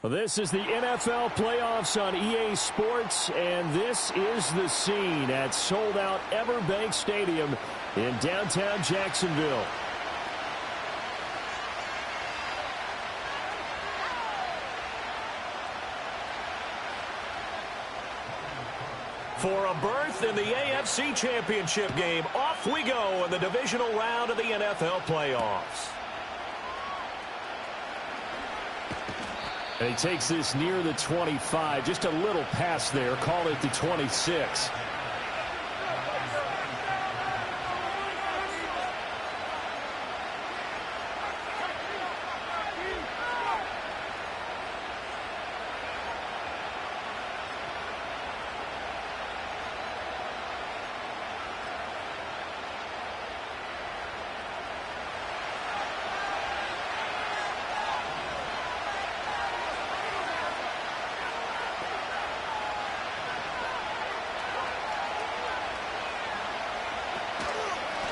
Well, this is the NFL playoffs on EA Sports, and this is the scene at sold-out Everbank Stadium in downtown Jacksonville. For a berth in the AFC Championship game, off we go in the divisional round of the NFL playoffs. And he takes this near the 25, just a little pass there, call it the 26.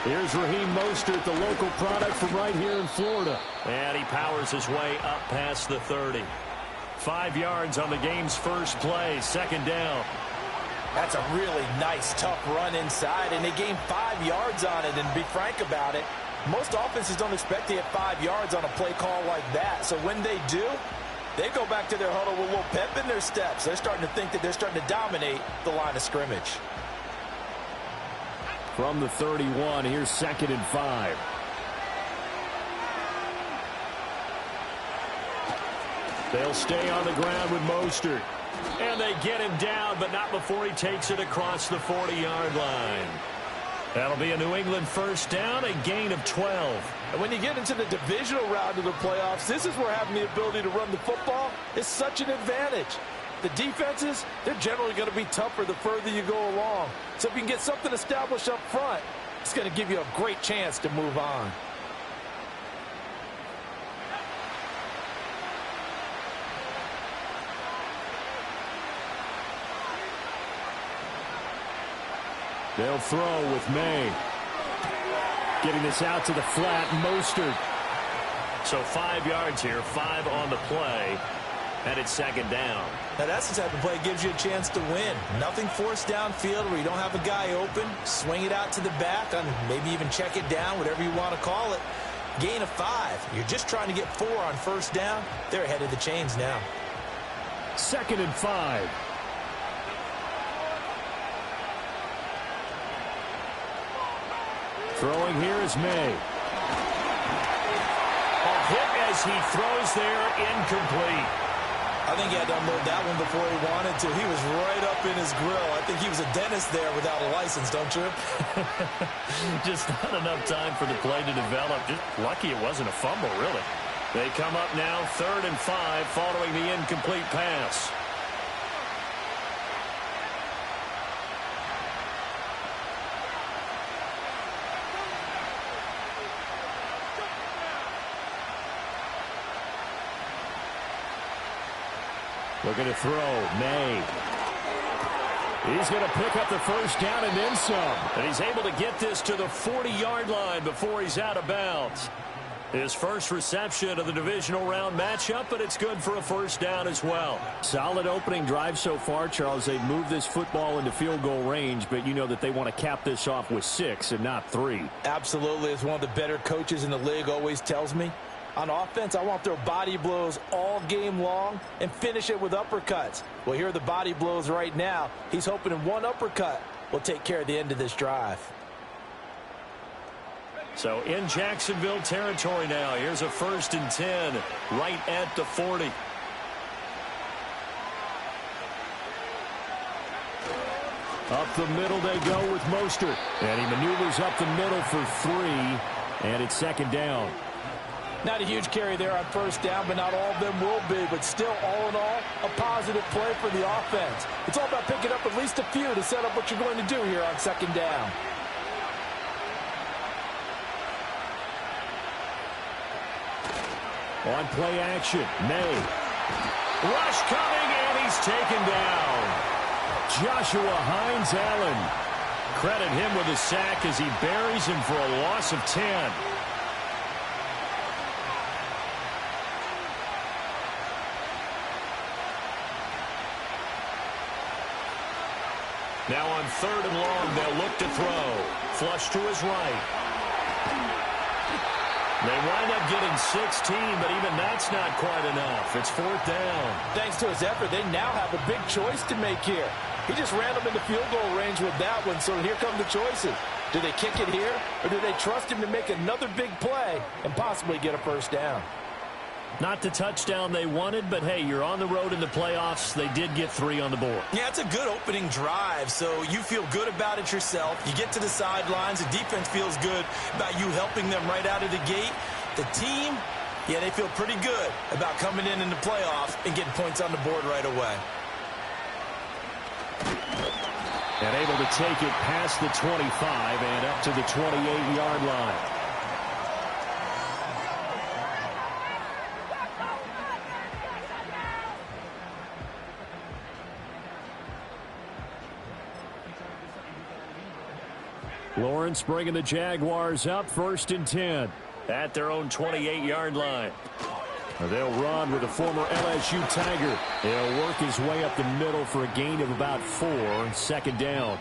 Here's Raheem Mostert, the local product from right here in Florida. And he powers his way up past the 30. 5 yards on the game's first play, second down. That's a really nice, tough run inside, and they gained 5 yards on it. And to be frank about it, most offenses don't expect to get 5 yards on a play call like that. So when they do, they go back to their huddle with a little pep in their steps. They're starting to think that they're starting to dominate the line of scrimmage. From the 31, here's 2nd and 5. They'll stay on the ground with Mostert. And they get him down, but not before he takes it across the 40-yard line. That'll be a New England first down, a gain of 12. And when you get into the divisional round of the playoffs, this is where having the ability to run the football is such an advantage. The defenses, they're generally going to be tougher the further you go along. So if you can get something established up front, it's going to give you a great chance to move on. They'll throw with May. Getting this out to the flat, Mostert. So 5 yards here, 5 on the play. And it's second down. Now that's the type of play that gives you a chance to win. Nothing forced downfield where you don't have a guy open. Swing it out to the back, and maybe even check it down, whatever you want to call it. Gain of 5. You're just trying to get 4 on first down. They're ahead of the chains now. 2nd and 5. Throwing here is May. A hit as he throws there, incomplete. I think he had to unload that one before he wanted to. He was right up in his grill. I think he was a dentist there without a license, don't you? Just not enough time for the play to develop. Just lucky it wasn't a fumble, really. They come up now 3rd and 5 following the incomplete pass. Looking to throw, May. He's going to pick up the first down and then some. And he's able to get this to the 40-yard line before he's out of bounds. His first reception of the divisional round matchup, but it's good for a first down as well. Solid opening drive so far, Charles. They've moved this football into field goal range, but you know that they want to cap this off with 6 and not 3. Absolutely. As one of the better coaches in the league always tells me, on offense, I want their body blows all game long and finish it with uppercuts. Well, here are the body blows right now. He's hoping in one uppercut will take care of the end of this drive. So in Jacksonville territory now. Here's a 1st and 10 right at the 40. Up the middle they go with Mostert. And he maneuvers up the middle for 3. And it's 2nd down. Not a huge carry there on first down, but not all of them will be. But still, all in all, a positive play for the offense. It's all about picking up at least a few to set up what you're going to do here on 2nd down. On play action, May. Rush coming, and he's taken down. Joshua Hines-Allen. Credit him with a sack as he buries him for a loss of 10. Now on 3rd and long, they'll look to throw. Flush to his right. They wind up getting 16, but even that's not quite enough. It's 4th down. Thanks to his effort, they now have a big choice to make here. He just ran them into field goal range with that one, so here come the choices. Do they kick it here, or do they trust him to make another big play and possibly get a first down? Not the touchdown they wanted, but hey, you're on the road in the playoffs. They did get 3 on the board. Yeah, it's a good opening drive, so you feel good about it yourself. You get to the sidelines. The defense feels good about you helping them right out of the gate. The team, yeah, they feel pretty good about coming in the playoffs and getting points on the board right away. And able to take it past the 25 and up to the 28-yard line. Lawrence bringing the Jaguars up 1st and 10 at their own 28-yard line. They'll run with a former LSU Tiger. He'll work his way up the middle for a gain of about 4. 2nd down.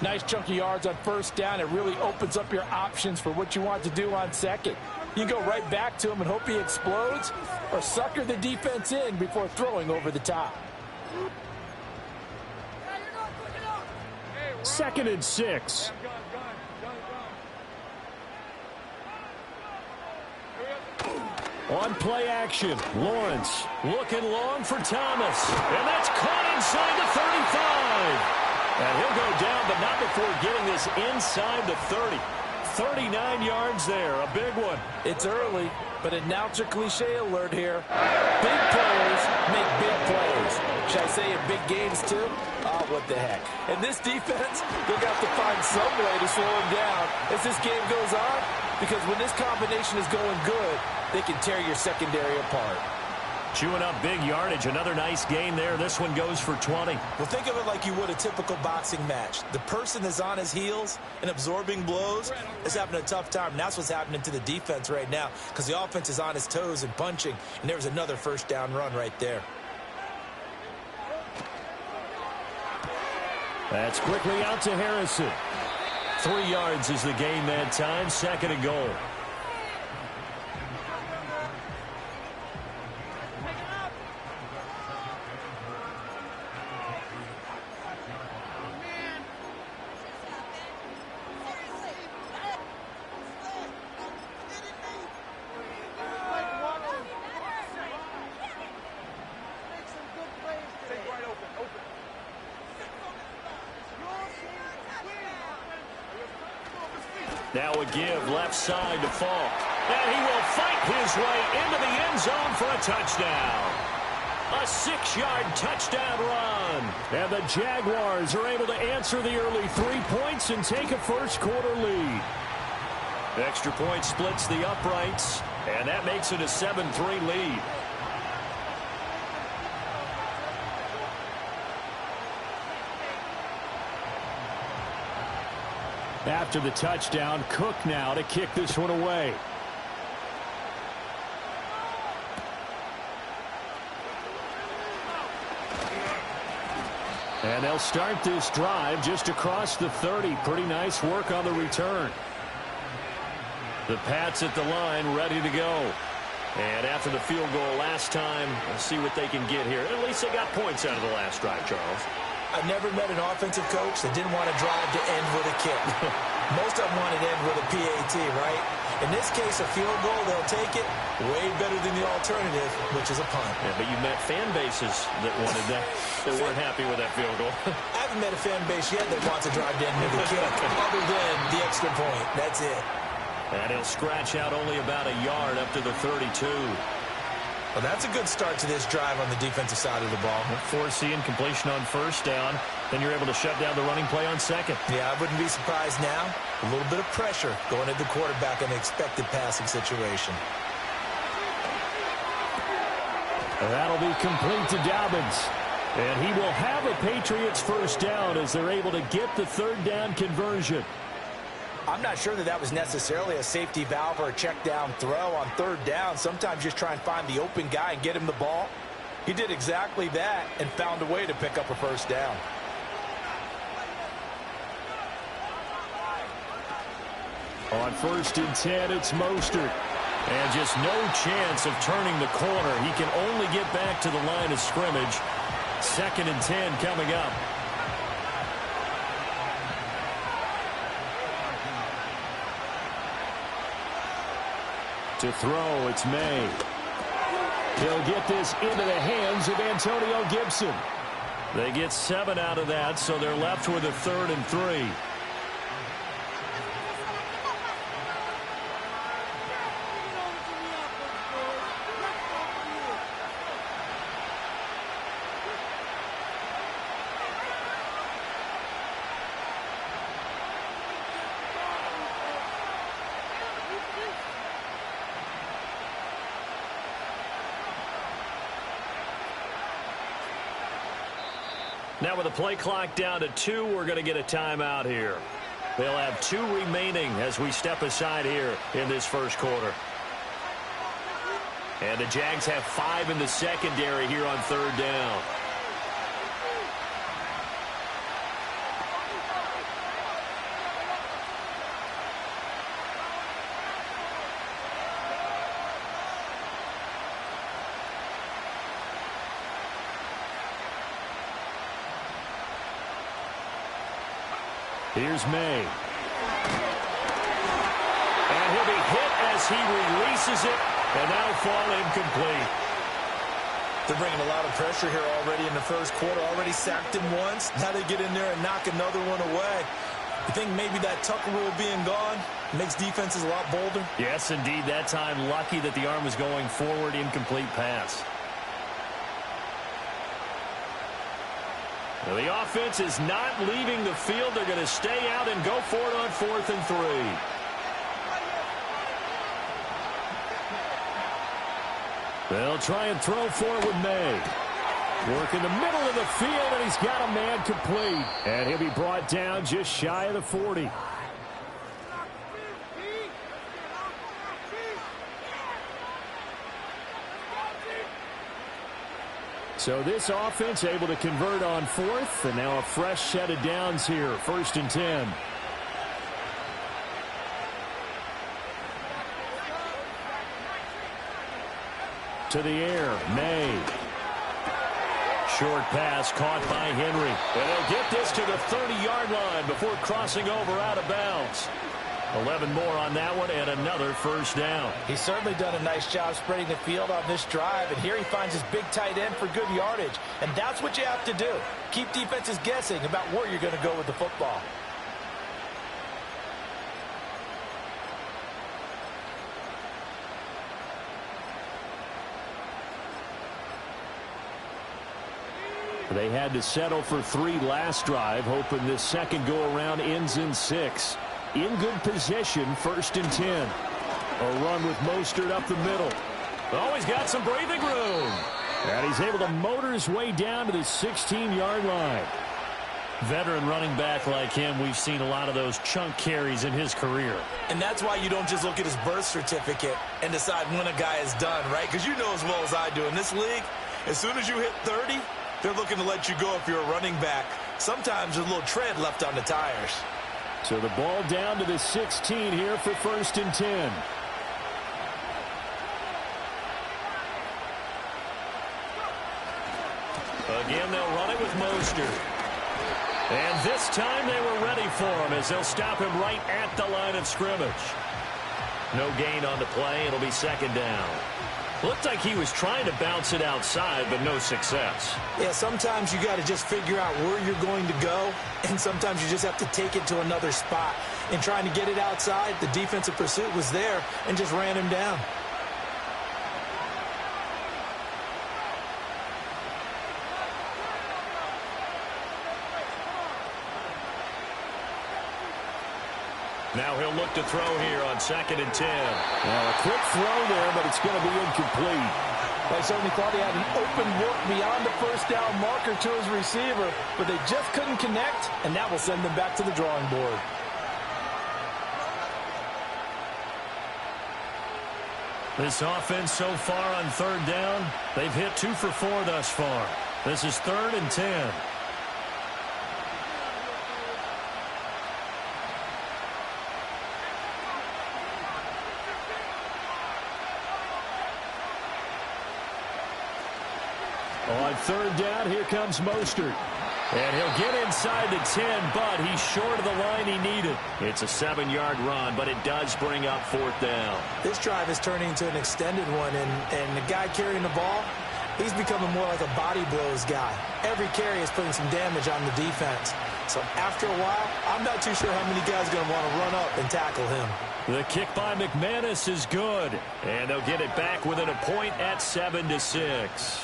Nice chunk of yards on 1st down. It really opens up your options for what you want to do on 2nd. You go right back to him and hope he explodes, or sucker the defense in before throwing over the top. 2nd and 6. On play action, Lawrence looking long for Thomas. And that's caught inside the 35. And he'll go down, but not before getting this inside the 30. 39 yards there, a big one. It's early, but announcer cliche alert here. Big players make big plays. Should I say in big games too? Oh, what the heck. And this defense, they're going to have to find some way to slow him down as this game goes on, because when this combination is going good, they can tear your secondary apart. Chewing up big yardage. Another nice gain there. This one goes for 20. Well, think of it like you would a typical boxing match. The person that's on his heels and absorbing blows is having a tough time. And that's what's happening to the defense right now, because the offense is on his toes and punching. And there's another 1st down run right there. That's quickly out to Harrison. 3 yards is the gain that time. 2nd and goal. Now a give left side to Falk. And he will fight his way into the end zone for a touchdown. A 6-yard touchdown run. And the Jaguars are able to answer the early 3 points and take a first-quarter lead. Extra point splits the uprights, and that makes it a 7-3 lead. After the touchdown, Cook now to kick this one away. And they'll start this drive just across the 30. Pretty nice work on the return. The Pats at the line, ready to go. And after the field goal last time, let's see what they can get here. At least they got points out of the last drive, Charles. I've never met an offensive coach that didn't want to drive to end with a kick. Most of them want to end with a PAT, right? In this case, a field goal, they'll take it. Way better than the alternative, which is a punt. Yeah, but you met fan bases that wanted that, that weren't happy with that field goal. I haven't met a fan base yet that wants to drive to end with a kick, other than the extra point. That's it. And he'll scratch out only about a yard up to the 32. Well, that's a good start to this drive on the defensive side of the ball. Forcing completion on 1st down. Then you're able to shut down the running play on 2nd. Yeah, I wouldn't be surprised now. A little bit of pressure going at the quarterback in an expected passing situation. That'll be complete to Dobbins. And he will have a Patriots 1st down as they're able to get the 3rd down conversion. I'm not sure that was necessarily a safety valve or a check down throw on 3rd down. Sometimes just try and find the open guy and get him the ball. He did exactly that and found a way to pick up a 1st down. On 1st and 10, it's Mostert. And just no chance of turning the corner. He can only get back to the line of scrimmage. 2nd and 10 coming up. To throw, it's May. He'll get this into the hands of Antonio Gibson. They get 7 out of that, so they're left with a 3rd and 3. Now with the play clock down to 2, we're going to get a timeout here. They'll have 2 remaining as we step aside here in this first quarter. And the Jags have 5 in the secondary here on 3rd down. Here's May. And he'll be hit as he releases it, and that'll fall incomplete. They're bringing a lot of pressure here already in the first quarter. Already sacked him once. Now they get in there and knock another one away. You think maybe that Tucker rule being gone makes defenses a lot bolder? Yes, indeed. That time, lucky that the arm was going forward. Incomplete pass. Well, the offense is not leaving the field. They're going to stay out and go for it on 4th and 3. They'll try and throw for it with May. Work in the middle of the field, and he's got a man complete. And he'll be brought down just shy of the 40. So this offense able to convert on 4th, and now a fresh set of downs here, 1st and 10. To the air, May. Short pass caught by Henry. And they'll get this to the 30-yard line before crossing over out of bounds. 11 more on that one and another first down. He's certainly done a nice job spreading the field on this drive, and here he finds his big tight end for good yardage. And that's what you have to do. Keep defenses guessing about where you're going to go with the football. They had to settle for 3 last drive, hoping this second go-around ends in 6. In good position, 1st and 10. A run with Mostert up the middle. Oh, he's got some breathing room. And he's able to motor his way down to the 16-yard line. Veteran running back like him, we've seen a lot of those chunk carries in his career. And that's why you don't just look at his birth certificate and decide when a guy is done, right? Because you know as well as I do, in this league, as soon as you hit 30, they're looking to let you go if you're a running back. Sometimes there's a little tread left on the tires. So the ball down to the 16 here for 1st and 10. Again, they'll run it with Mostert. And this time they were ready for him as they'll stop him right at the line of scrimmage. No gain on the play. It'll be 2nd down. Looked like he was trying to bounce it outside, but no success. Yeah, sometimes you got to just figure out where you're going to go, and sometimes you just have to take it to another spot. In trying to get it outside, the defensive pursuit was there and just ran him down. Now he'll look to throw here on 2nd and 10. Well, a quick throw there, but it's going to be incomplete. They certainly thought he had an open look beyond the first down marker to his receiver, but they just couldn't connect, and that will send them back to the drawing board. This offense so far on 3rd down, they've hit 2 for 4 thus far. This is 3rd and 10. On third down, here comes Mostert. And he'll get inside the 10, but he's short of the line he needed. It's a 7-yard run, but it does bring up fourth down. This drive is turning into an extended one, and the guy carrying the ball, he's becoming more like a body blows guy. Every carry is putting some damage on the defense. So after a while, I'm not too sure how many guys are going to want to run up and tackle him. The kick by McManus is good. And they'll get it back within a point at 7-6.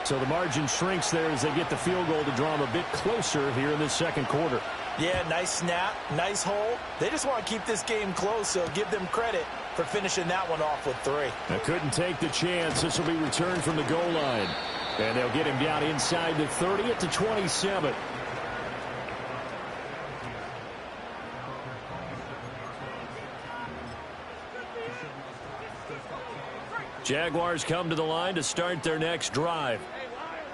So the margin shrinks there as they get the field goal to draw them a bit closer here in this second quarter. Yeah, nice snap, nice hole. They just want to keep this game close, so give them credit for finishing that one off with 3. They couldn't take the chance. This will be returned from the goal line. And they'll get him down inside the 30 at the 27. Jaguars come to the line to start their next drive.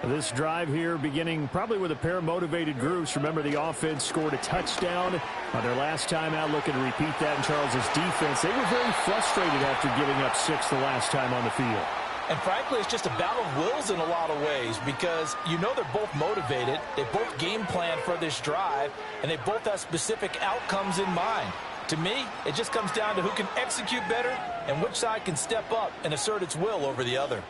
This drive here beginning probably with a pair of motivated groups. Remember, the offense scored a touchdown on their last time out. Looking to repeat that in Charles's defense. They were very frustrated after giving up 6 the last time on the field. And frankly, it's just a battle of wills in a lot of ways because you know they're both motivated. They both game plan for this drive, and they both have specific outcomes in mind. To me, it just comes down to who can execute better and which side can step up and assert its will over the other.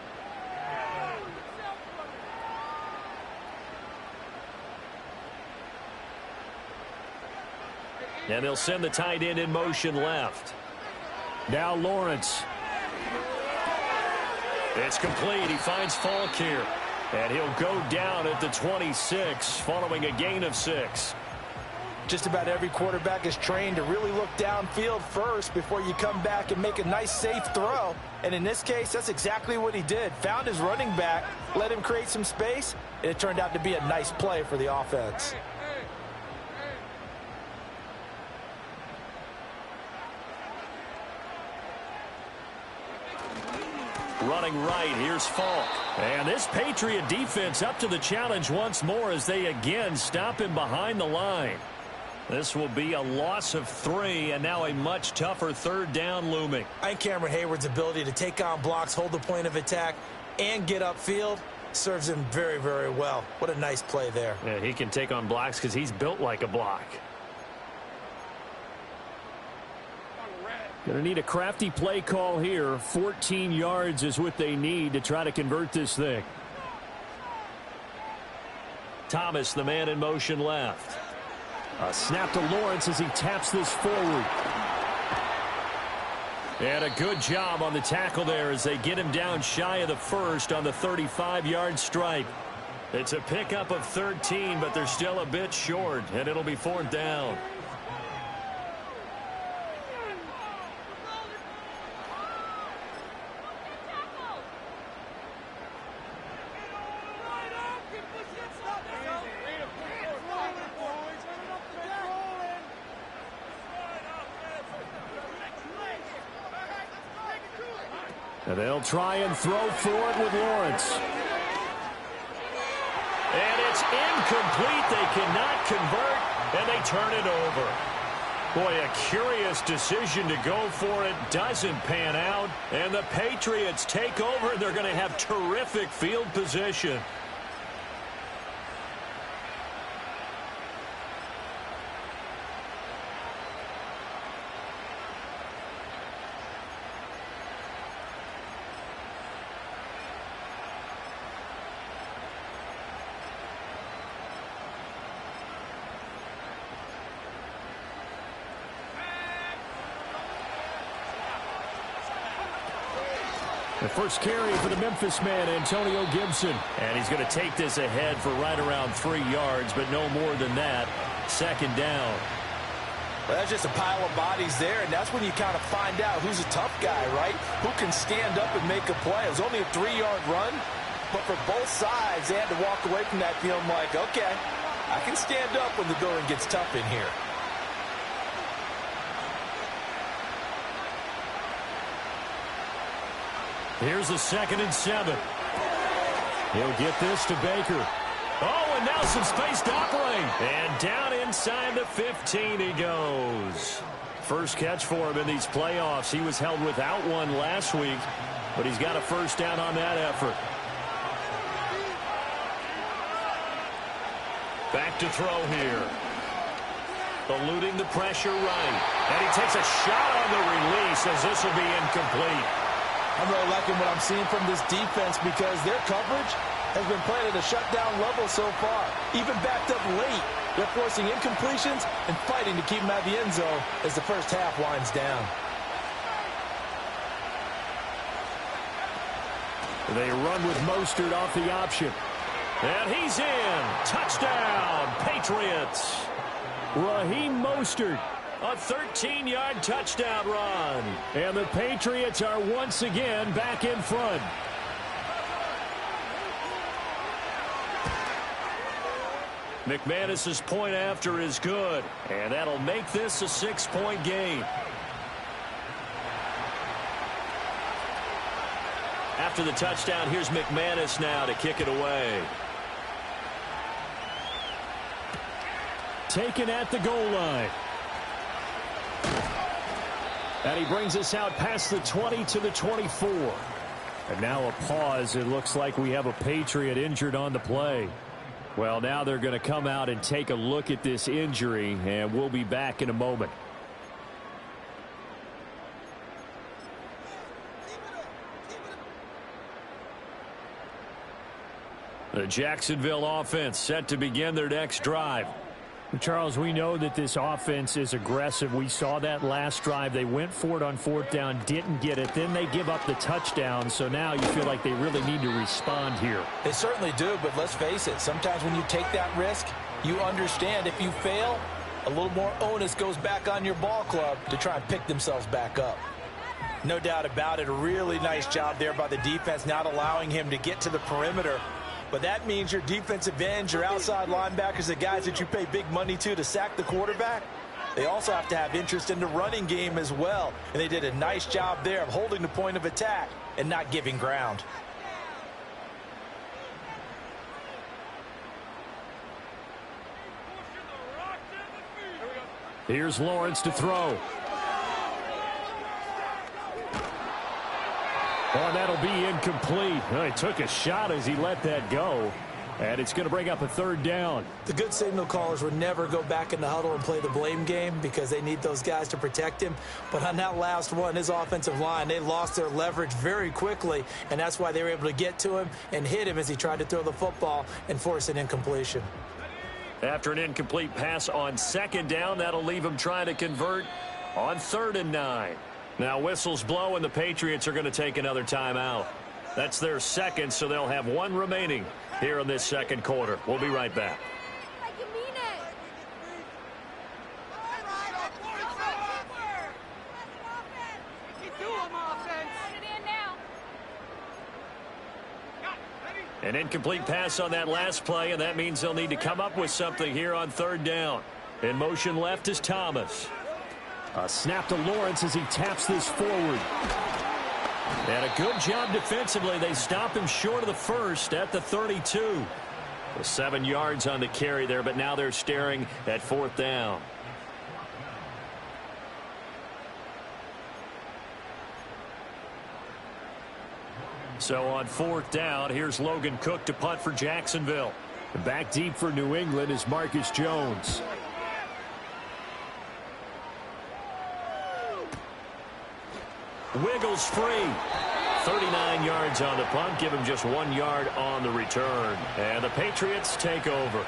And they'll send the tight end in motion left. Now Lawrence. It's complete. He finds Falk here. And he'll go down at the 26 following a gain of 6. Just about every quarterback is trained to really look downfield first before you come back and make a nice, safe throw. And in this case, that's exactly what he did. Found his running back, let him create some space, and it turned out to be a nice play for the offense. Running right, here's Falk. And this Patriot defense up to the challenge once more as they again stop him behind the line. This will be a loss of 3, and now a much tougher third down looming. I think Cameron Hayward's ability to take on blocks, hold the point of attack, and get upfield serves him very, very well. What a nice play there. Yeah, he can take on blocks because he's built like a block. Going to need a crafty play call here. 14 yards is what they need to try to convert this thing. Thomas, the man in motion left. A snap to Lawrence as he taps this forward. And a good job on the tackle there as they get him down shy of the first on the 35-yard stripe. It's a pickup of 13, but they're still a bit short, and it'll be fourth down. And they'll try and throw for it with Lawrence. And it's incomplete. They cannot convert, and they turn it over. Boy, a curious decision to go for it. Doesn't pan out, and the Patriots take over, and they're going to have terrific field position. The first carry for the Memphis man, Antonio Gibson. And he's going to take this ahead for right around 3 yards, but no more than that. Second down. Well, that's just a pile of bodies there, and that's when you kind of find out who's a tough guy, right? Who can stand up and make a play. It was only a 3-yard run, but for both sides, they had to walk away from that feeling like, okay, I can stand up when the going gets tough in here. Here's a 2nd and 7. He'll get this to Baker. Oh, and now some space to operate. And down inside the 15 he goes. First catch for him in these playoffs. He was held without one last week, but he's got a first down on that effort. Back to throw here. Eluding the pressure right. And he takes a shot on the release as this will be incomplete. I'm really liking what I'm seeing from this defense because their coverage has been playing at a shutdown level so far. Even backed up late, they're forcing incompletions and fighting to keep them out of the end zone as the first half winds down. They run with Mostert off the option. And he's in. Touchdown, Patriots. Raheem Mostert. A 13-yard touchdown run. And the Patriots are once again back in front. McManus's point after is good. And that'll make this a 6-point game. After the touchdown, here's McManus now to kick it away. Taken at the goal line. And he brings us out past the 20 to the 24. And now a pause. It looks like we have a Patriot injured on the play. Well, now they're going to come out and take a look at this injury, and we'll be back in a moment. The Jacksonville offense set to begin their next drive. Charles, we know that this offense is aggressive. We saw that last drive. They went for it on 4th down, didn't get it. Then they give up the touchdown. So now you feel like they really need to respond here. They certainly do, but let's face it. Sometimes when you take that risk, you understand if you fail, a little more onus goes back on your ball club to try and pick themselves back up. No doubt about it. A really nice job there by the defense, not allowing him to get to the perimeter. But that means your defensive ends, your outside linebackers, the guys that you pay big money to sack the quarterback, they also have to have interest in the running game as well. And they did a nice job there of holding the point of attack and not giving ground. Here's Lawrence to throw. Oh, that'll be incomplete. He took a shot as he let that go. And it's going to bring up a 3rd down. The good signal callers would never go back in the huddle and play the blame game because they need those guys to protect him. But on that last one, his offensive line, they lost their leverage very quickly, and that's why they were able to get to him and hit him as he tried to throw the football and force an incompletion. After an incomplete pass on 2nd down, that'll leave him trying to convert on 3rd and 9. Now whistles blow, and the Patriots are going to take another timeout. That's their 2nd, so they'll have 1 remaining here in this 2nd quarter. We'll be right back. An incomplete pass on that last play, and that means they'll need to come up with something here on 3rd down. In motion left is Thomas. A snap to Lawrence as he taps this forward. And a good job defensively. They stop him short of the 1st at the 32. Well, 7 yards on the carry there, but now they're staring at 4th down. So on 4th down, here's Logan Cook to punt for Jacksonville. Back deep for New England is Marcus Jones. Wiggles free. 39 yards on the punt. Give him just 1 yard on the return. And the Patriots take over.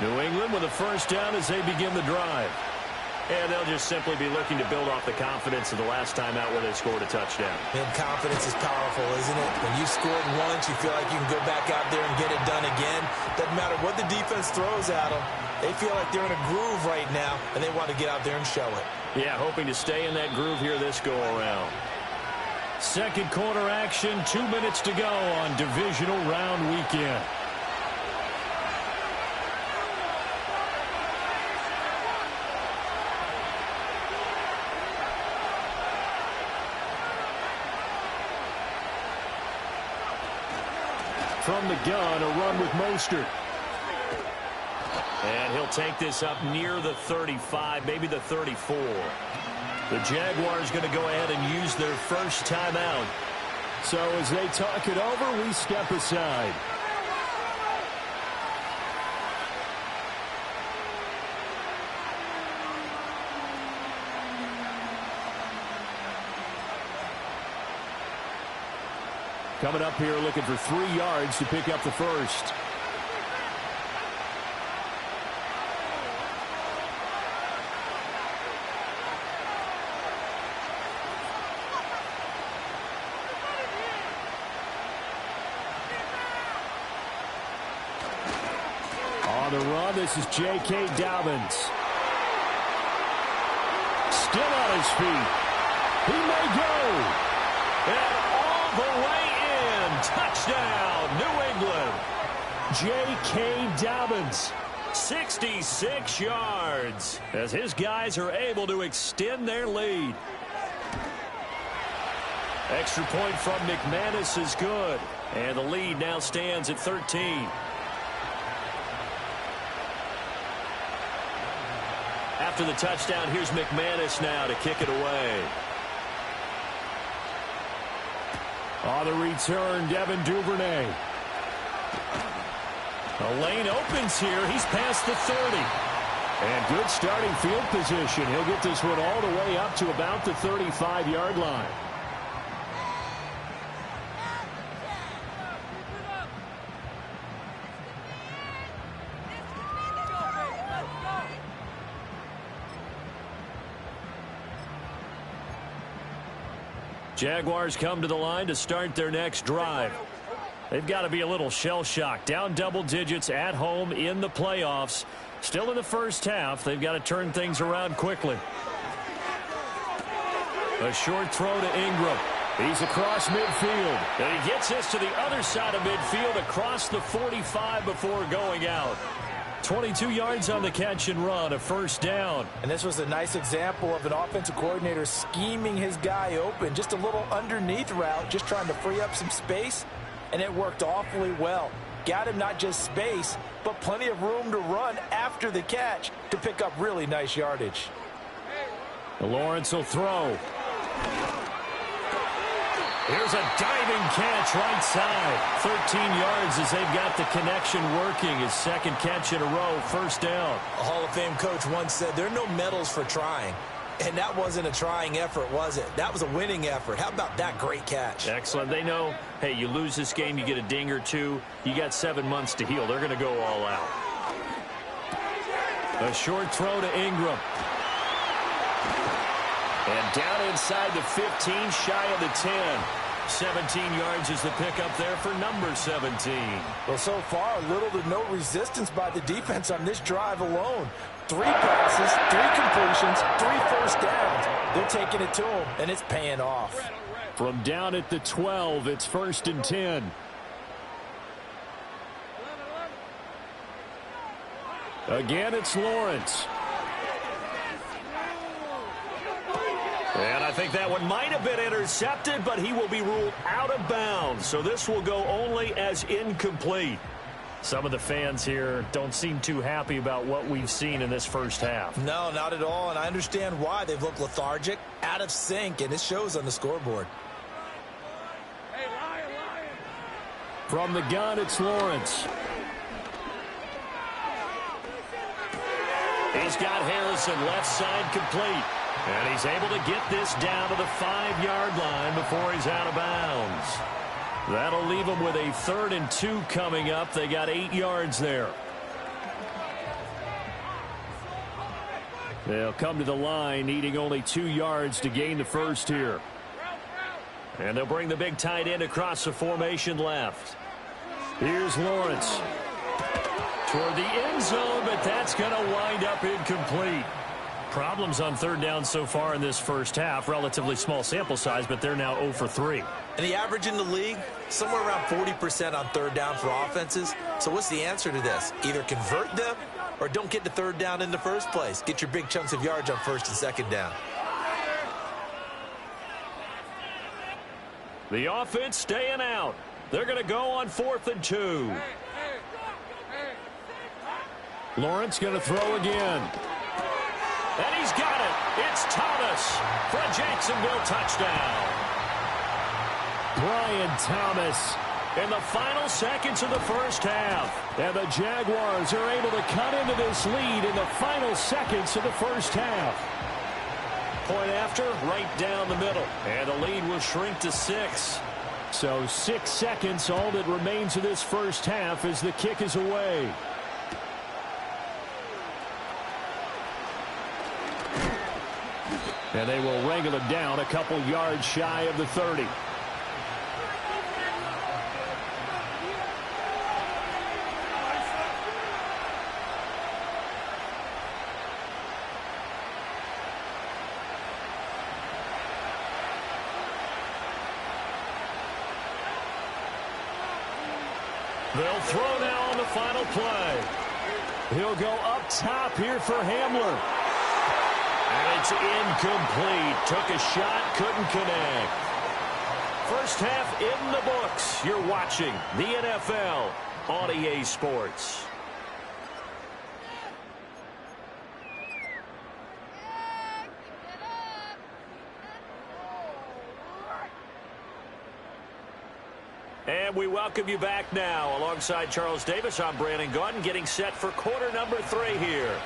New England with a 1st down as they begin the drive. And they'll just simply be looking to build off the confidence of the last time out where they scored a touchdown. And confidence is powerful, isn't it? When you scored once, you feel like you can go back out there and get it done again. Doesn't matter what the defense throws at them. They feel like they're in a groove right now, and they want to get out there and show it. Yeah, hoping to stay in that groove here this go-around. 2nd quarter action, 2 minutes to go on divisional round weekend. From the gun, a run with Mostert. And he'll take this up near the 35, maybe the 34. The Jaguars going to go ahead and use their first timeout. So as they talk it over, we step aside. Coming up here looking for 3 yards to pick up the first. On the run, this is J.K. Dobbins. Still on his feet. He may go. And all the way in. Touchdown, New England. J.K. Dobbins. 66 yards as his guys are able to extend their lead. Extra point from McManus is good. And the lead now stands at 13. After the touchdown, here's McManus now to kick it away. On the return, Devin Duvernay. The lane opens here. He's past the 30. And good starting field position. He'll get this one all the way up to about the 35-yard line. Jaguars come to the line to start their next drive. They've got to be a little shell-shocked. Down double digits at home in the playoffs. Still in the first half. They've got to turn things around quickly. A short throw to Ingram. He's across midfield. And he gets this to the other side of midfield across the 45 before going out. 22 yards on the catch and run, a first down. And this was a nice example of an offensive coordinator scheming his guy open. Just a little underneath route, just trying to free up some space, and it worked awfully well. Got him not just space, but plenty of room to run after the catch to pick up really nice yardage. Lawrence will throw. Here's a diving catch right side. 13 yards as they've got the connection working. His second catch in a row, first down. A Hall of Fame coach once said there are no medals for trying. And that wasn't a trying effort, was it? That was a winning effort. How about that great catch? Excellent. They know, hey, you lose this game, you get a ding or two. You got 7 months to heal. They're going to go all out. A short throw to Ingram. And down inside the 15, shy of the 10. 17 yards is the pickup there for number 17. Well, so far, little to no resistance by the defense on this drive alone. 3 passes, 3 completions, 3 first downs. They're taking it to him, and it's paying off. From down at the 12, it's 1st and 10. Again, it's Lawrence. And I think that one might have been intercepted, but he will be ruled out of bounds. So this will go only as incomplete. Some of the fans here don't seem too happy about what we've seen in this first half. No, not at all, and I understand why. They've looked lethargic, out of sync, and it shows on the scoreboard. From the gun, it's Lawrence. He's got Harrison left side complete. And he's able to get this down to the 5-yard line before he's out of bounds. That'll leave him with a 3rd and 2 coming up. They got 8 yards there. They'll come to the line needing only 2 yards to gain the first here. And they'll bring the big tight end across the formation left. Here's Lawrence. Toward the end zone, but that's going to wind up incomplete. Problems on 3rd down so far in this first half. Relatively small sample size, but they're now 0 for 3. And the average in the league, somewhere around 40% on 3rd down for offenses. So what's the answer to this? Either convert them or don't get to 3rd down in the first place. Get your big chunks of yards on 1st and 2nd down. The offense staying out. They're going to go on 4th and 2. Lawrence going to throw again. And he's got it. It's Thomas for a Jacksonville touchdown. Brian Thomas in the final seconds of the first half. And the Jaguars are able to cut into this lead in the final seconds of the first half. Point after, right down the middle. And the lead will shrink to 6. So 6 seconds, all that remains of this first half as the kick is away. And they will wrangle it down a couple yards shy of the 30. They'll throw now on the final play. He'll go up top here for Hamler. And it's incomplete. Took a shot, couldn't connect. First half in the books. You're watching the NFL on EA Sports. And we welcome you back now. Alongside Charles Davis, I'm Brandon Gaudin, getting set for quarter number 3 here.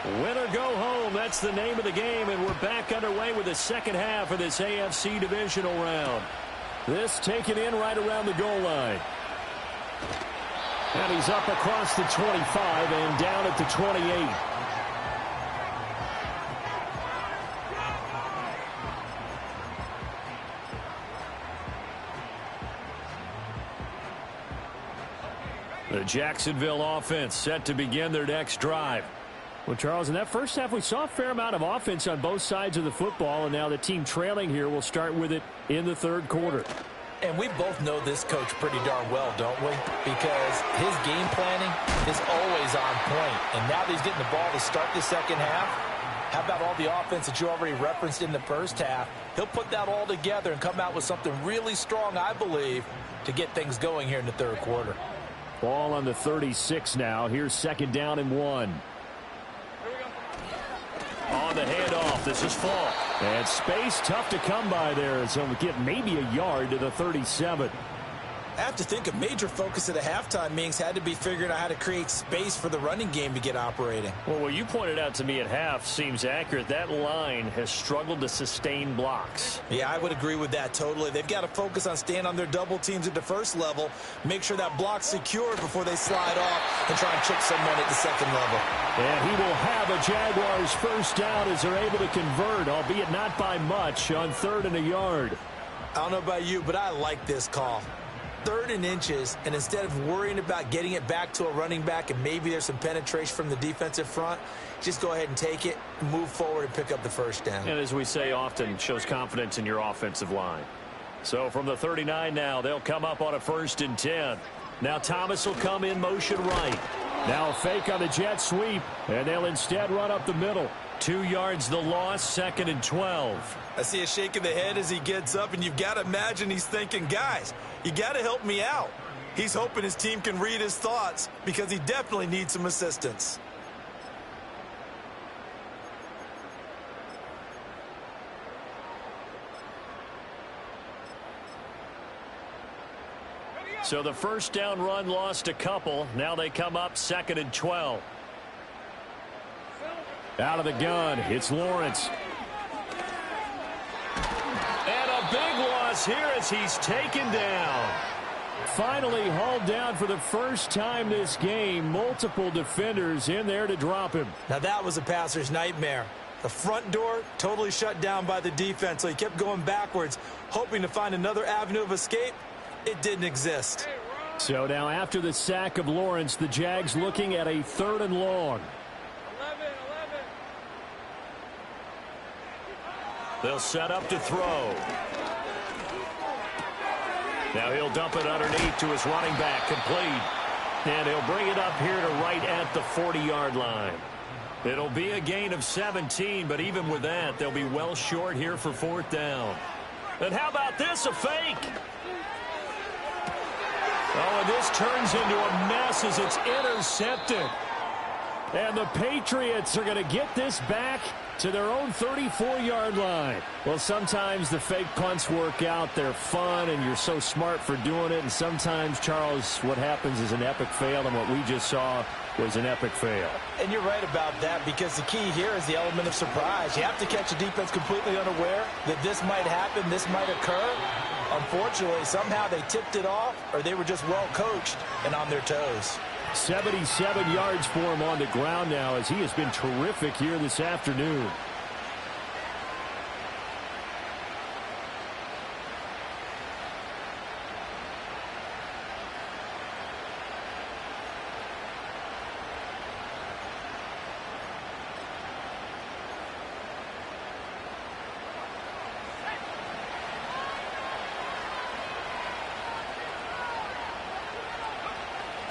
Win or go home, that's the name of the game, and we're back underway with the second half of this AFC divisional round. This taken in right around the goal line. And he's up across the 25 and down at the 28. The Jacksonville offense set to begin their next drive. Well, Charles, in that first half, we saw a fair amount of offense on both sides of the football, and now the team trailing here will start with it in the third quarter. And we both know this coach pretty darn well, don't we? Because his game planning is always on point. And now that he's getting the ball to start the second half, how about all the offense that you already referenced in the first half? He'll put that all together and come out with something really strong, I believe, to get things going here in the third quarter. Ball on the 36 now. Here's second down and 1. On the handoff, this is Falk. And space tough to come by there. So we get maybe a yard to the 37. I have to think a major focus of the halftime meetings had to be figuring out how to create space for the running game to get operating. Well, what you pointed out to me at half seems accurate. That line has struggled to sustain blocks. Yeah, I would agree with that totally. They've got to focus on staying on their double teams at the first level, make sure that block's secured before they slide off and try and chip someone at the second level. And he will have a Jaguars first down as they're able to convert, albeit not by much, on 3rd and a yard. I don't know about you, but I like this call. 3rd and inches, and instead of worrying about getting it back to a running back and maybe there's some penetration from the defensive front, just go ahead and take it, move forward, and pick up the first down. And as we say often, shows confidence in your offensive line. So from the 39 now, they'll come up on a 1st and 10. Now Thomas will come in motion right. Now a fake on the jet sweep, and they'll instead run up the middle. 2 yards the loss, 2nd and 12. I see a shake of the head as he gets up, and you've got to imagine he's thinking, guys, you got to help me out. He's hoping his team can read his thoughts because he definitely needs some assistance. So the first down run lost a couple. Now they come up 2nd and 12. Out of the gun, it's Lawrence. And a big loss here as he's taken down. Finally hauled down for the first time this game. Multiple defenders in there to drop him. Now that was a passer's nightmare. The front door totally shut down by the defense, so he kept going backwards, hoping to find another avenue of escape. It didn't exist. So now after the sack of Lawrence, the Jags looking at a 3rd and long. They'll set up to throw. Now he'll dump it underneath to his running back, complete. And he'll bring it up here to right at the 40-yard line. It'll be a gain of 17, but even with that, they'll be well short here for 4th down. And how about this, a fake? Oh, and this turns into a mess as it's intercepted. And the Patriots are going to get this back to their own 34-yard line. Well, sometimes the fake punts work out. They're fun, and you're so smart for doing it. And sometimes, Charles, what happens is an epic fail, and what we just saw was an epic fail. And you're right about that, because the key here is the element of surprise. You have to catch a defense completely unaware that this might happen, this might occur. Unfortunately, somehow they tipped it off, or they were just well coached and on their toes. 77 yards for him on the ground now, as he has been terrific here this afternoon.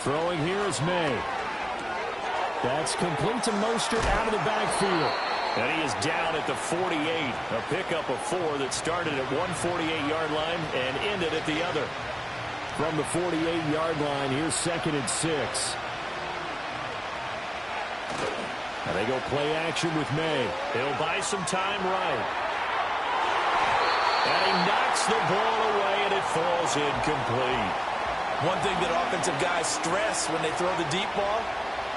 Throwing here is May. That's complete to Mostert out of the backfield. And he is down at the 48. A pickup of 4 that started at one 48-yard line and ended at the other. From the 48-yard line, here's 2nd and 6. And they go play action with May. He'll buy some time right. And he knocks the ball away, and it falls incomplete. One thing that offensive guys stress when they throw the deep ball,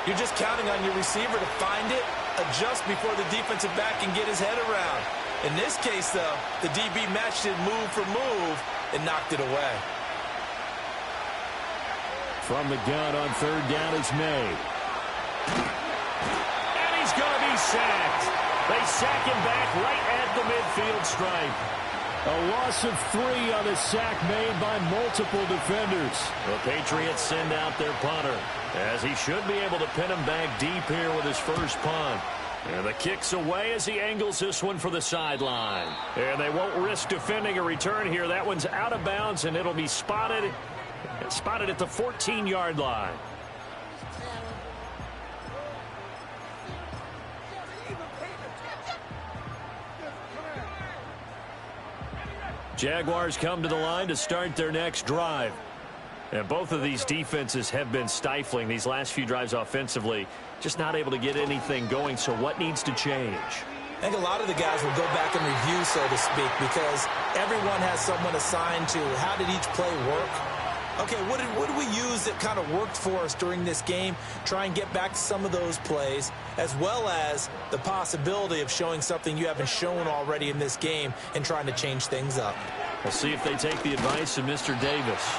you're just counting on your receiver to find it, adjust before the defensive back can get his head around. In this case, though, the DB matched it move for move and knocked it away. From the gun on 3rd down is May. And he's going to be sacked. They sack him back right at the midfield stripe. A loss of 3 on the sack made by multiple defenders. The Patriots send out their punter, as he should be able to pin him back deep here with his first punt. And the kick's away as he angles this one for the sideline. And they won't risk defending a return here. That one's out of bounds, and it'll be spotted at the 14-yard line. Jaguars come to the line to start their next drive. And both of these defenses have been stifling these last few drives offensively. Just not able to get anything going, so what needs to change? I think a lot of the guys will go back and review, so to speak, because everyone has someone assigned to how did each play work. Okay, what did we use that kind of worked for us during this game? Try and get back to some of those plays, as well as the possibility of showing something you haven't shown already in this game and trying to change things up. We'll see if they take the advice of Mr. Davis.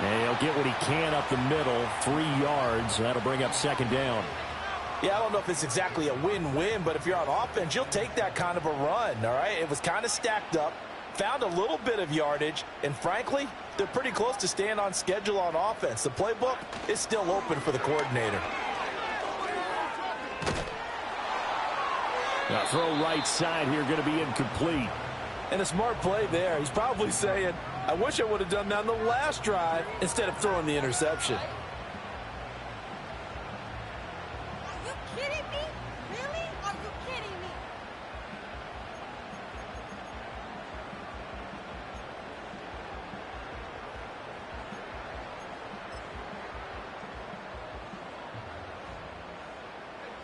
And he'll get what he can up the middle, 3 yards. That'll bring up 2nd down. Yeah, I don't know if it's exactly a win-win, but if you're on offense, you'll take that kind of a run, all right? It was kind of stacked up, found a little bit of yardage, and frankly, they're pretty close to staying on schedule on offense. The playbook is still open for the coordinator. Now throw right side here, going to be incomplete. And a smart play there. He's probably saying, I wish I would have done that on the last drive instead of throwing the interception. Are you kidding me? Really? Are you kidding me?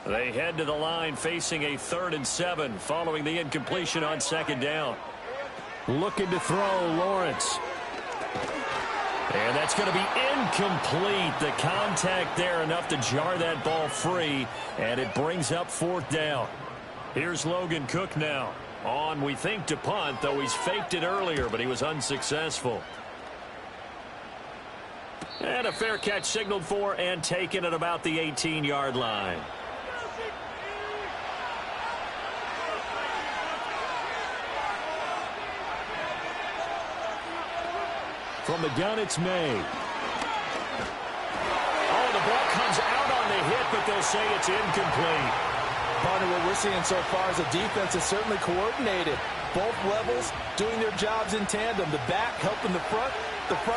They head to the line facing a 3rd and 7 following the incompletion on 2nd down. Looking to throw, Lawrence. And that's going to be incomplete. The contact there enough to jar that ball free, and it brings up 4th down. Here's Logan Cook now. On, we think, to punt, though he's faked it earlier, but he was unsuccessful. And a fair catch signaled for and taken at about the 18-yard line. From the gun, it's May. Oh, the ball comes out on the hit, but they'll say it's incomplete. Part of what we're seeing so far is a defense is certainly coordinated. Both levels doing their jobs in tandem. The back helping the front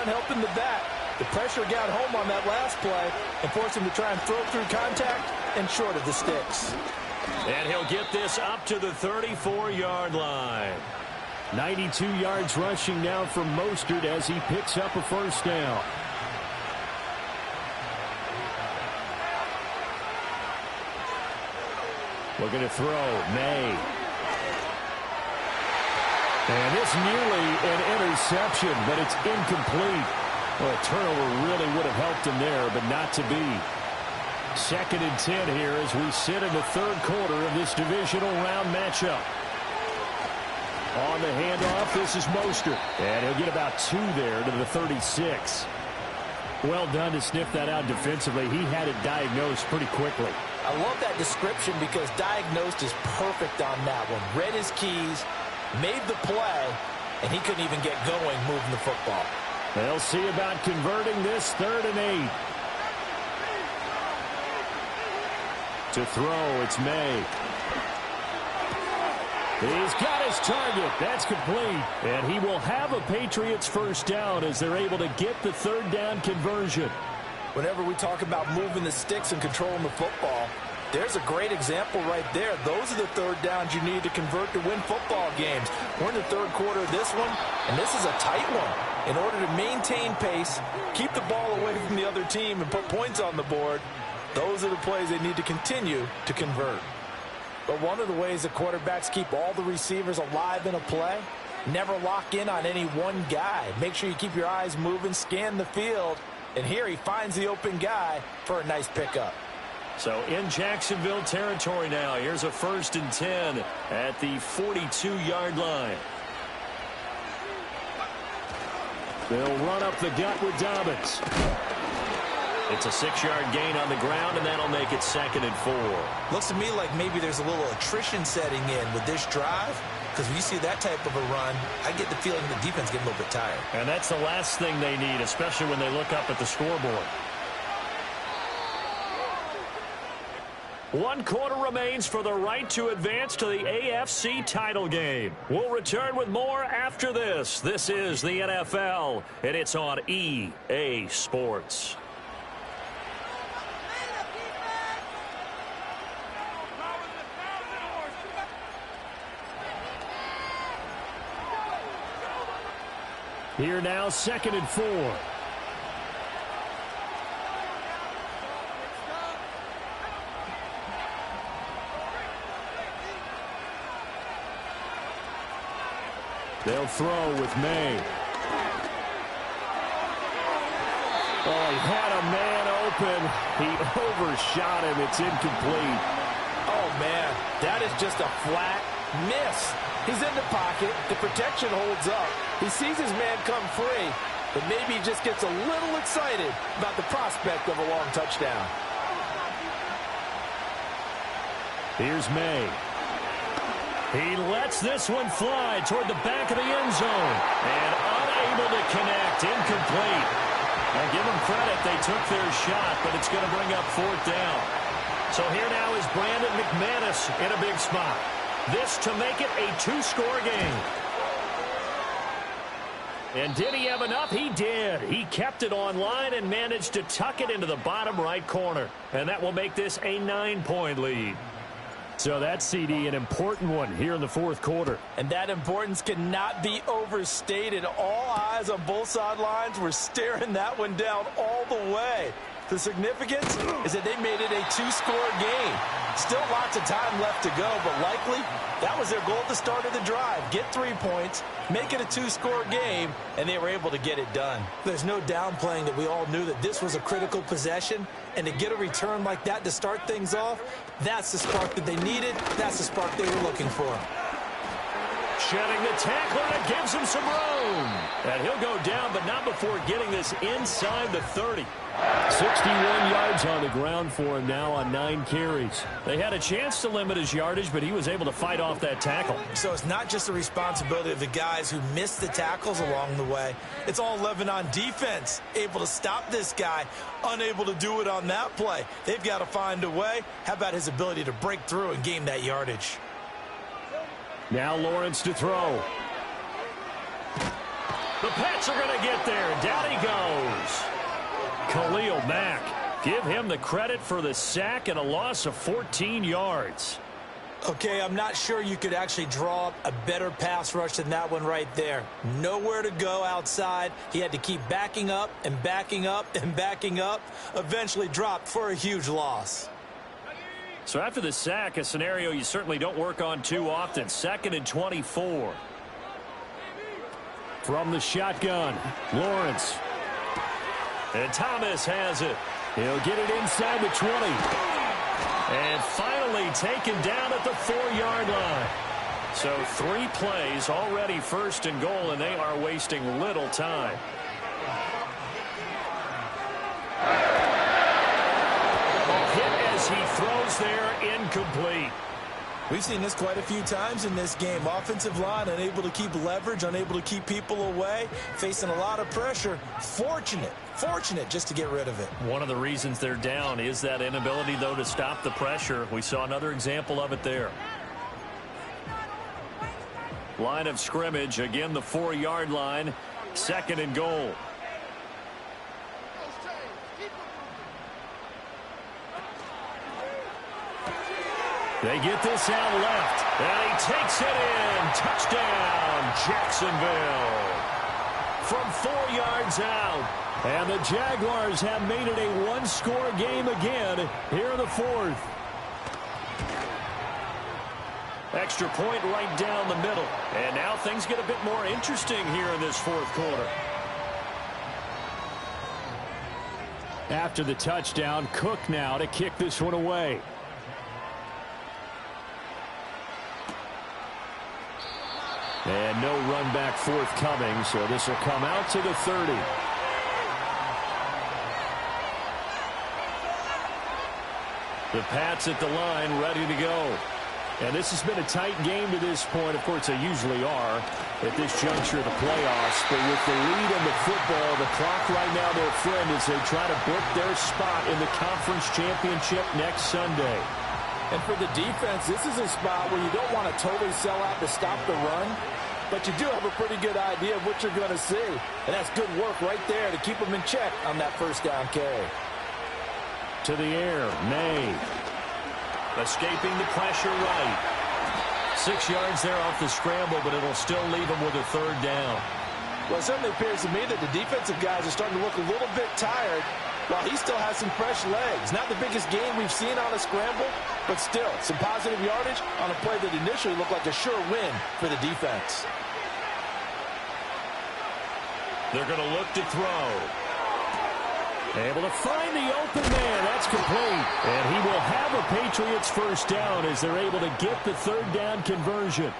helping the back. The pressure got home on that last play and forced him to try and throw through contact and short of the sticks. And he'll get this up to the 34-yard line. 92 yards rushing now from Mostert as he picks up a 1st down. Looking to throw. May. And this nearly an interception, but it's incomplete. Well, a turnover really would have helped him there, but not to be. 2nd and 10 here as we sit in the 3rd quarter of this divisional round matchup. On the handoff, this is Mostert. And he'll get about 2 there to the 36. Well done to sniff that out defensively. He had it diagnosed pretty quickly. I love that description because diagnosed is perfect on that one. Read his keys, made the play, and he couldn't even get going moving the football. They'll see about converting this 3rd and 8. To throw, it's May. He's got his target. That's complete. And he will have a Patriots first down as they're able to get the 3rd down conversion. Whenever we talk about moving the sticks and controlling the football, there's a great example right there. Those are the 3rd downs you need to convert to win football games. We're in the 3rd quarter of this one, and this is a tight one. In order to maintain pace, keep the ball away from the other team, and put points on the board, those are the plays they need to continue to convert. But one of the ways the quarterbacks keep all the receivers alive in a play, never lock in on any one guy. Make sure you keep your eyes moving, scan the field, and here he finds the open guy for a nice pickup. So in Jacksonville territory now, here's a 1st and 10 at the 42-yard line. They'll run up the gut with Dobbins. It's a 6-yard gain on the ground, and that'll make it 2nd and 4. Looks to me like maybe there's a little attrition setting in with this drive, because when you see that type of a run, I get the feeling the defense getting a little bit tired. And that's the last thing they need, especially when they look up at the scoreboard. 1 quarter remains for the right to advance to the AFC title game. We'll return with more after this. This is the NFL, and it's on EA Sports. Here now, 2nd and 4. They'll throw with May. Oh, he had a man open. He overshot him. It's incomplete. Oh, man, that is just a flat miss. He's in the pocket. The protection holds up. He sees his man come free, but maybe he just gets a little excited about the prospect of a long touchdown. Here's May. He lets this one fly toward the back of the end zone. And unable to connect. Incomplete. Now give them credit. They took their shot, but it's going to bring up 4th down. So here now is Brandon McManus in a big spot. This to make it a 2-score game. And did he have enough? He did. He kept it online and managed to tuck it into the bottom right corner. And that will make this a 9-point lead. So that's, CD, an important one here in the 4th quarter. And that importance cannot be overstated. All eyes on both sidelines were staring that one down all the way. The significance is that they made it a 2-score game. Still lots of time left to go, but likely that was their goal at the start of the drive. Get 3 points, make it a 2-score game, and they were able to get it done. There's no downplaying that we all knew that this was a critical possession, and to get a return like that to start things off, that's the spark that they needed. That's the spark they were looking for. Shedding the tackler, and it gives him some room. And he'll go down, but not before getting this inside the 30. 61 yards on the ground for him now on 9 carries. They had a chance to limit his yardage, but he was able to fight off that tackle. So it's not just the responsibility of the guys who missed the tackles along the way. It's all 11 on defense, able to stop this guy, unable to do it on that play. They've got to find a way. How about his ability to break through and gain that yardage? Now Lawrence to throw. The Pats are going to get there. Down he goes. Khalil Mack. Give him the credit for the sack and a loss of 14 yards. Okay, I'm not sure you could actually draw up a better pass rush than that one right there. Nowhere to go outside. He had to keep backing up and backing up and backing up. Eventually dropped for a huge loss. So after the sack, a scenario you certainly don't work on too often. 2nd and 24. From the shotgun, Lawrence. And Thomas has it. He'll get it inside the 20. And finally taken down at the 4-yard line. So 3 plays already 1st and goal, and they are wasting little time. Hit as he throws there, incomplete. We've seen this quite a few times in this game. Offensive line unable to keep leverage, unable to keep people away, facing a lot of pressure. Fortunate just to get rid of it. One of the reasons they're down is that inability, though, to stop the pressure. We saw another example of it there. Line of scrimmage, again the 4-yard line, 2nd and goal. They get this out left, and he takes it in. Touchdown, Jacksonville. From 4 yards out. And the Jaguars have made it a one-score game again here in the 4th. Extra point right down the middle. And now things get a bit more interesting here in this 4th quarter. After the touchdown, Cook now to kick this one away. And no run back forthcoming, so this will come out to the 30. The Pats at the line, ready to go. And this has been a tight game to this point. Of course, they usually are at this juncture of the playoffs. But with the lead in the football, the clock right now, their friend, as they try to book their spot in the conference championship next Sunday. And for the defense, this is a spot where you don't want to totally sell out to stop the run, but you do have a pretty good idea of what you're going to see. And that's good work right there to keep them in check on that 1st down carry. To the air, May. Escaping the pressure right. 6 yards there off the scramble, but it'll still leave him with a 3rd down. Well, it certainly appears to me that the defensive guys are starting to look a little bit tired, while he still has some fresh legs. Not the biggest gain we've seen on a scramble, but still some positive yardage on a play that initially looked like a sure win for the defense. They're going to look to throw. Able to find the open man. That's complete. And he will have a Patriots 1st down as they're able to get the 3rd down conversion.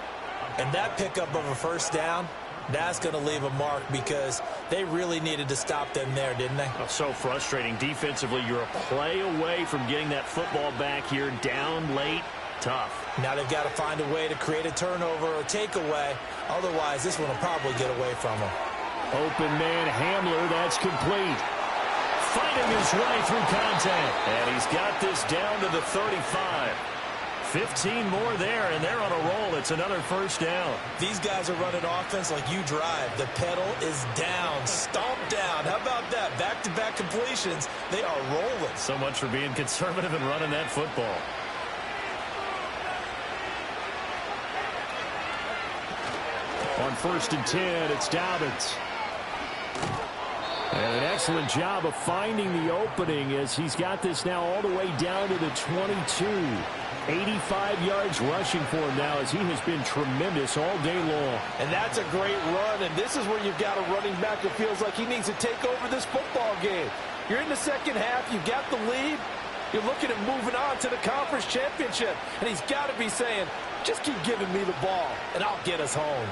And that pickup of a 1st down, that's going to leave a mark because they really needed to stop them there, didn't they? Oh, so frustrating. Defensively, you're a play away from getting that football back here. Down late, tough. Now they've got to find a way to create a turnover or takeaway. Otherwise, this one will probably get away from them. Open man, Hamler. That's complete. Fighting his way through contact. And he's got this down to the 35. 15 more there, and they're on a roll. It's another 1st down. These guys are running offense like you drive. The pedal is down, stomp down. How about that? Back-to-back completions. They are rolling. So much for being conservative and running that football. On 1st and 10, it's Dobbins. And an excellent job of finding the opening as he's got this now all the way down to the 22. 85 yards rushing for him now as he has been tremendous all day long. And that's a great run, and this is where you've got a running back that feels like he needs to take over this football game. You're in the 2nd half, you've got the lead, you're looking at moving on to the conference championship, and he's got to be saying, just keep giving me the ball, and I'll get us home.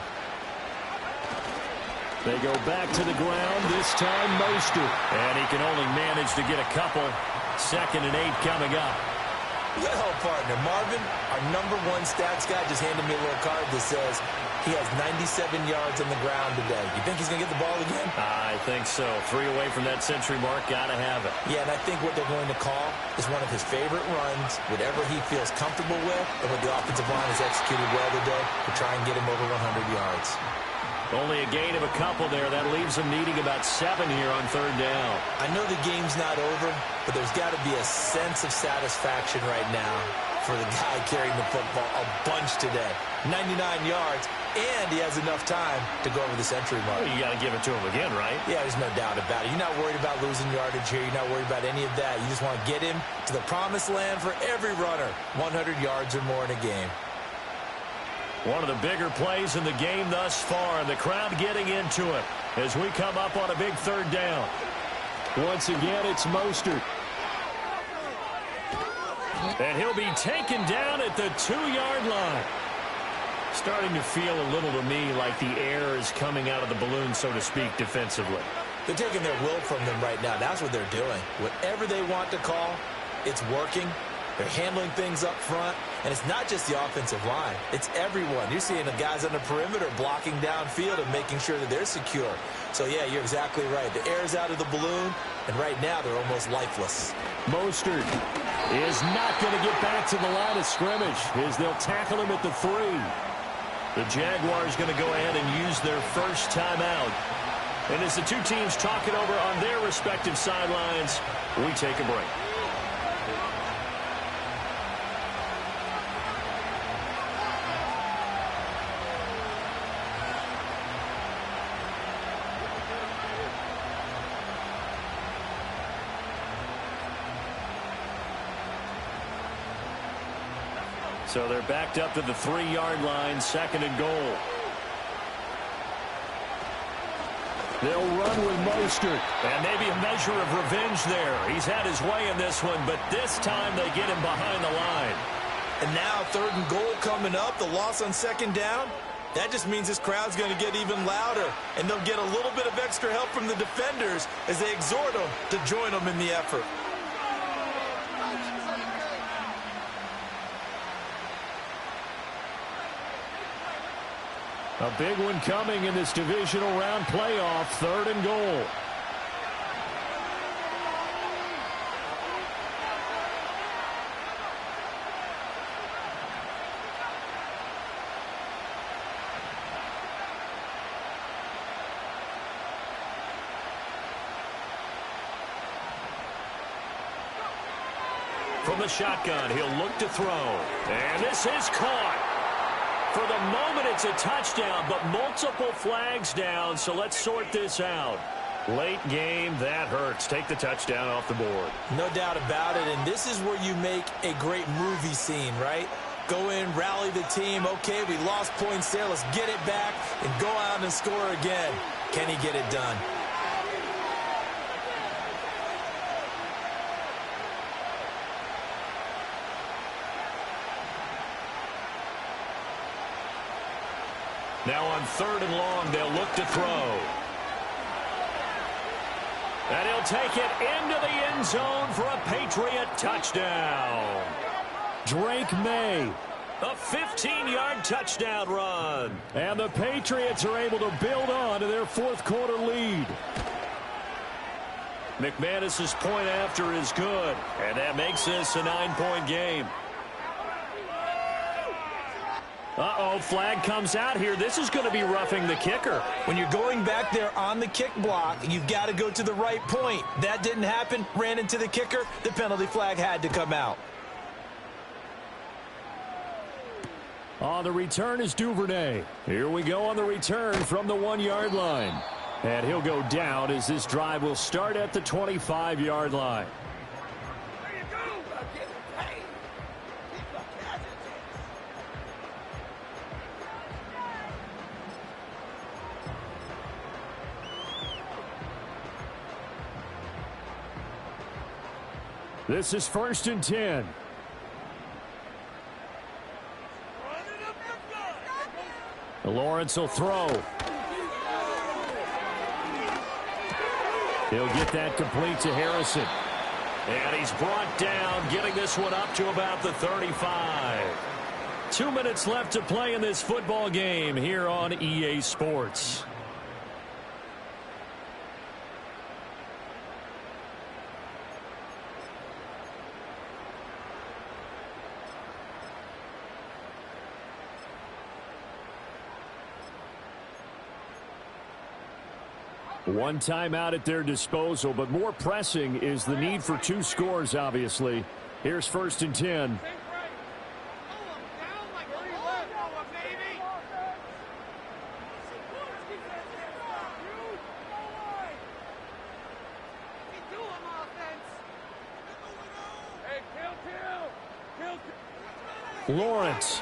They go back to the ground, this time Mostert. And he can only manage to get a couple. 2nd and 8 coming up. Well, partner, Marvin, our #1 stats guy just handed me a little card that says he has 97 yards on the ground today. You think he's going to get the ball again? I think so. 3 away from that century mark. Got to have it. Yeah, and I think what they're going to call is one of his favorite runs, whatever he feels comfortable with, and what the offensive line has executed well today to try and get him over 100 yards. Only a gain of a couple there. That leaves them needing about 7 here on 3rd down. I know the game's not over, but there's got to be a sense of satisfaction right now for the guy carrying the football a bunch today. 99 yards, and he has enough time to go over the century mark. Well, you got to give it to him again, right? Yeah, there's no doubt about it. You're not worried about losing yardage here. You're not worried about any of that. You just want to get him to the promised land for every runner. 100 yards or more in a game. One of the bigger plays in the game thus far, and the crowd getting into it as we come up on a big third down. Once again, it's Mostert. And he'll be taken down at the 2-yard line. Starting to feel a little to me like the air is coming out of the balloon, so to speak, defensively. They're taking their will from them right now. That's what they're doing. Whatever they want to call, it's working. They're handling things up front. And it's not just the offensive line. It's everyone. You're seeing the guys on the perimeter blocking downfield and making sure that they're secure. So, yeah, you're exactly right. The air's out of the balloon, and right now they're almost lifeless. Mostert is not going to get back to the line of scrimmage as they'll tackle him at the 3. The Jaguars going to go ahead and use their first timeout. And as the two teams talk it over on their respective sidelines, we take a break. So they're backed up to the 3-yard line, 2nd and goal. They'll run with Mostert. And maybe a measure of revenge there. He's had his way in this one, but this time they get him behind the line. And now 3rd and goal coming up, the loss on 2nd down. That just means this crowd's going to get even louder, and they'll get a little bit of extra help from the defenders as they exhort them to join them in the effort. A big one coming in this divisional round playoff, 3rd and goal. From the shotgun, he'll look to throw. And this is caught. For the moment, it's a touchdown, but multiple flags down, so let's sort this out. Late game, that hurts. Take the touchdown off the board. No doubt about it, and this is where you make a great movie scene, right? Go in, rally the team. Okay, we lost points there. Let's get it back and go out and score again. Can he get it done? Now on 3rd and long, they'll look to throw. And he'll take it into the end zone for a Patriot touchdown. Drake May. A 15-yard touchdown run. And the Patriots are able to build on to their 4th quarter lead. McManus's point after is good. And that makes this a 9-point game. Uh-oh, flag comes out here. This is going to be roughing the kicker. When you're going back there on the kick block, you've got to go to the right point. That didn't happen. Ran into the kicker. The penalty flag had to come out. On the return is Duvernay. Here we go on the return from the 1-yard line. And he'll go down as this drive will start at the 25-yard line. This is 1st and 10. Lawrence will throw. He'll get that complete to Harrison. And he's brought down, getting this one up to about the 35. 2 minutes left to play in this football game here on EA Sports. One timeout at their disposal, but more pressing is the need for 2 scores, obviously. Here's 1st and 10. Lawrence.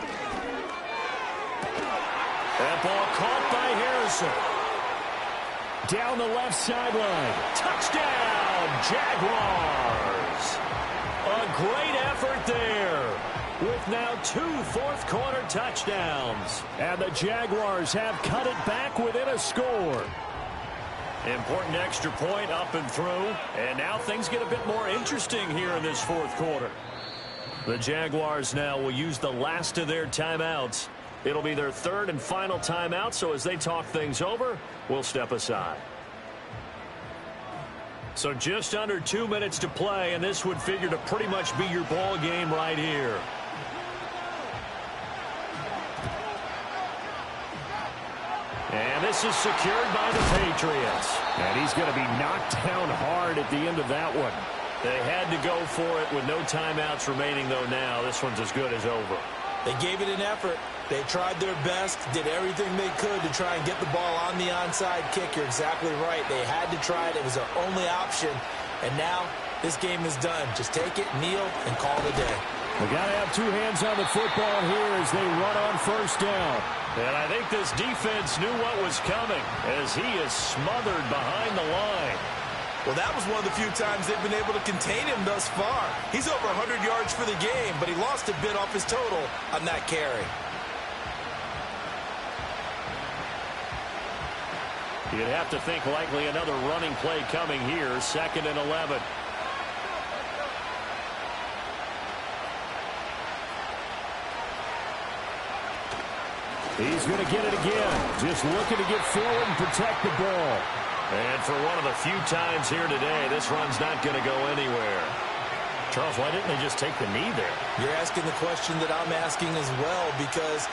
That ball caught by Harrison. Down the left sideline. Touchdown, Jaguars. A great effort there. With now 2 fourth-quarter touchdowns. And the Jaguars have cut it back within a score. Important extra point up and through. And now things get a bit more interesting here in this fourth quarter. The Jaguars now will use the last of their timeouts. It'll be their third and final timeout, so as they talk things over, we'll step aside. So just under 2 minutes to play, and this would figure to pretty much be your ball game right here. And this is secured by the Patriots. And he's going to be knocked down hard at the end of that one. They had to go for it with no timeouts remaining, though now. This one's as good as over. They gave it an effort. They tried their best, did everything they could to try and get the ball on the onside kick. You're exactly right. They had to try it. It was their only option. And now this game is done. Just take it, kneel, and call it a day. They got to have 2 hands on the football here as they run on first down. And I think this defense knew what was coming as he is smothered behind the line. Well, that was one of the few times they've been able to contain him thus far. He's over 100 yards for the game, but he lost a bit off his total on that carry. You'd have to think likely another running play coming here, 2nd and 11. He's going to get it again. Just looking to get forward and protect the ball. And for one of the few times here today, this run's not going to go anywhere. Charles, why didn't they just take the knee there? You're asking the question that I'm asking as well, because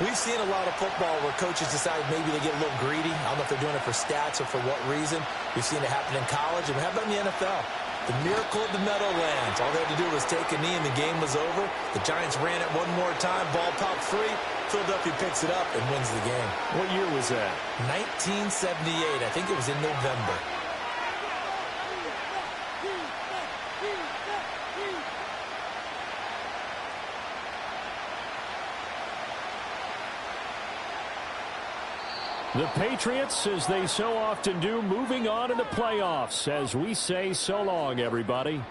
we've seen a lot of football where coaches decide maybe they get a little greedy. I don't know if they're doing it for stats or for what reason. We've seen it happen in college, and how about in the NFL? The miracle of the Meadowlands. All they had to do was take a knee, and the game was over. The Giants ran it one more time. Ball popped free. Philadelphia picks it up and wins the game. What year was that? 1978. I think it was in November. The Patriots, as they so often do, moving on in the playoffs as we say so long, everybody.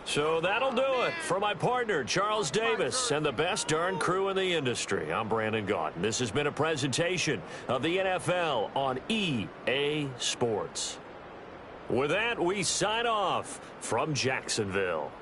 So that'll do it for my partner, Charles Davis, and the best darn crew in the industry. I'm Brandon Gaudin. This has been a presentation of the NFL on EA Sports. With that, we sign off from Jacksonville.